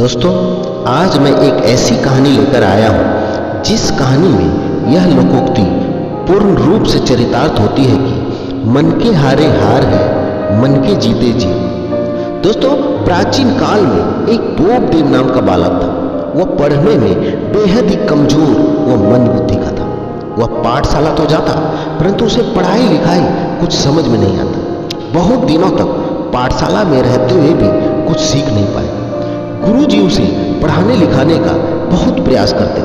दोस्तों, आज मैं एक ऐसी कहानी लेकर आया हूँ जिस कहानी में यह लोकोक्ति पूर्ण रूप से चरितार्थ होती है कि मन के हारे हार है, मन के जीते जीत। दोस्तों, प्राचीन काल में एक बोपदेव नाम का बालक था। वह पढ़ने में बेहद ही कमजोर व मंदबुद्धि का था। वह पाठशाला तो जाता, परंतु उसे पढ़ाई लिखाई कुछ समझ में नहीं आता। बहुत दिनों तक पाठशाला में रहते हुए भी कुछ सीख नहीं पाए। गुरुजी उसे पढ़ाने लिखाने का बहुत प्रयास करते,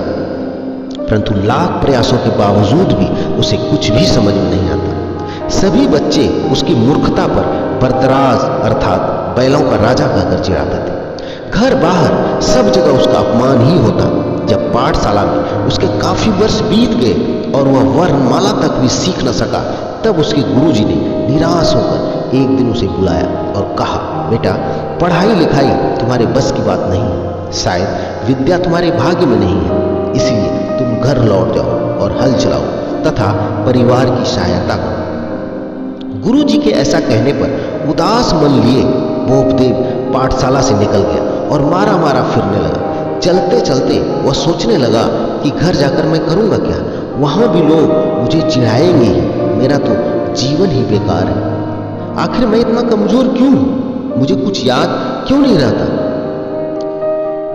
परंतु लाख प्रयासों के बावजूद भी उसे कुछ भी समझ में नहीं आता। सभी बच्चे उसकी मूर्खता पर बरदराज अर्थात बैलों का राजा कहकर चिढ़ाते थे। घर बाहर सब जगह उसका अपमान ही होता। जब पाठशाला में उसके काफी वर्ष बीत गए और वह वर्णमाला तक भी सीख न सका, तब उसके गुरुजी ने निराश होकर एक दिन उसे बुलाया और कहा, बेटा, पढ़ाई लिखाई तुम्हारे बस की बात नहीं है। शायद विद्या तुम्हारे भाग्य में नहीं है, इसलिए तुम घर लौट जाओ और हल चलाओ तथा परिवार की सहायता करो। गुरुजी के ऐसा कहने पर उदास मन लिए बोपदेव पाठशाला से निकल गया और मारा मारा फिरने लगा। चलते चलते वह सोचने लगा कि घर जाकर मैं करूँगा क्या? वहाँ भी लोग मुझे चिढ़ाएंगे ही, मेरा तो जीवन ही बेकार है। आखिर मैं इतना कमजोर क्यों हूँ? मुझे कुछ याद क्यों नहीं रहता?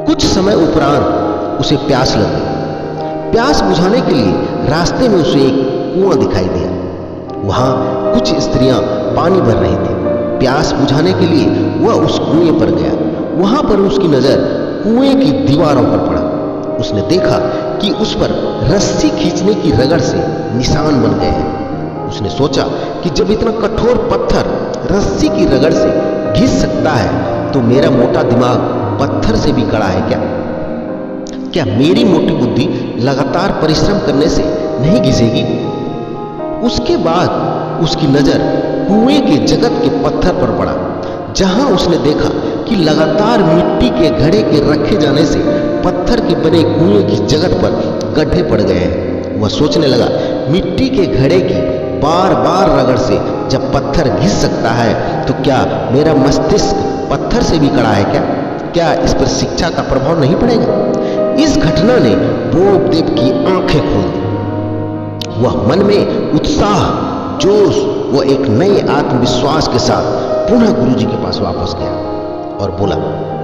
कुछ समय उपरांत उसे प्यास लग गई। प्यास बुझाने के लिए रास्ते में उसे एक कुआं दिखाई दिया। वहां कुछ स्त्रियां पानी भर रही थी। प्यास बुझाने के लिए वह उस कुएं पर गया। वहां पर उसकी नजर कुएं की दीवारों पर पड़ा। उसने देखा कि उस पर रस्सी खींचने की रगड़ से निशान बन गए हैं। उसने सोचा कि जब इतना कठोर पत्थर रस्सी की रगड़ से घिस सकता है, तो मेरा मोटा दिमाग पत्थर से भी कड़ा है क्या? क्या मेरी मोटी बुद्धि लगातार परिश्रम करने से नहीं घिसेगी? उसके बाद उसकी नजर कुएं के जगत के पत्थर पर पड़ा, जहां उसने देखा कि लगातार मिट्टी के घड़े के रखे जाने से पत्थर के बने कुएं की जगत पर गड्ढे पड़ गए हैं। वह सोचने लगा, मिट्टी के घड़े की बार बार रगड़ से जब पत्थर घिस सकता है, तो क्या मेरा मस्तिष्क पत्थर से भी कड़ा है क्या? क्या इस पर शिक्षा का प्रभाव नहीं पड़ेगा? इस घटना ने बोपदेव की आंखें खोल दी। वह मन में उत्साह, जोश व एक नए आत्मविश्वास के साथ पुनः गुरुजी के पास वापस गया और बोला,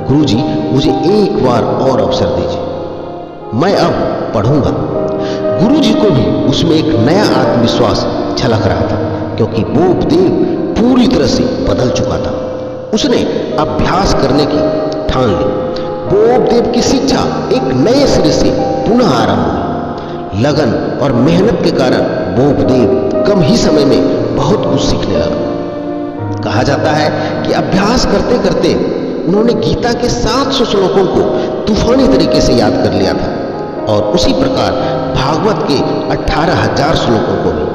गुरुजी, मुझे एक बार और अवसर दीजिए, मैं अब पढ़ूंगा। गुरुजी को भी उसमें एक नया आत्मविश्वास झलक रहा था, क्योंकि बोपदेव पूरी तरह से बदल चुका था। उसने अभ्यास करने की ठान ली। बोपदेव की शिक्षा एक नए सिरे से पुनः आरंभ हुई। लगन और मेहनत के कारण बोपदेव कम ही समय में बहुत कुछ सीखने लगा। कहा जाता है कि अभ्यास करते करते उन्होंने गीता के 700 श्लोकों को तूफानी तरीके से याद कर लिया था, और उसी प्रकार भागवत के 18,000 श्लोकों को भी।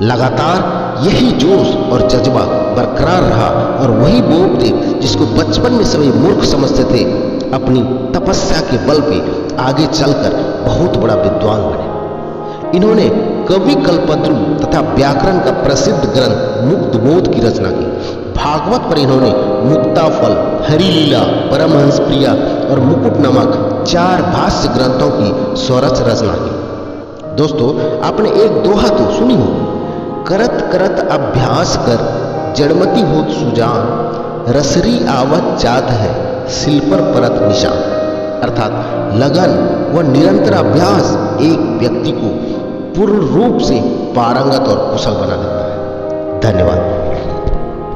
लगातार यही जोश और जज्बा बरकरार रहा, और वही बोपदेव जिसको बचपन में सभी मूर्ख समझते थे, अपनी तपस्या के बल पे आगे चलकर बहुत बड़ा विद्वान बने। इन्होंने कवि कल्पद्रु तथा व्याकरण का प्रसिद्ध ग्रंथ मुक्तबोध की रचना की। भागवत पर इन्होंने मुक्ताफल, हरिलीला, परमहंस प्रिया और मुकुट नामक 4 भाष्य ग्रंथों की स्वरच रचना की। दोस्तों, आपने एक दोहा तो सुनी हो, करत करत अभ्यास कर जड़मति होत सुजान, रसरी आवत जात है सिल पर परत निशान। अर्थात लगन व निरंतर अभ्यास एक व्यक्ति को पूर्ण रूप से पारंगत और कुशल बना देता है। धन्यवाद।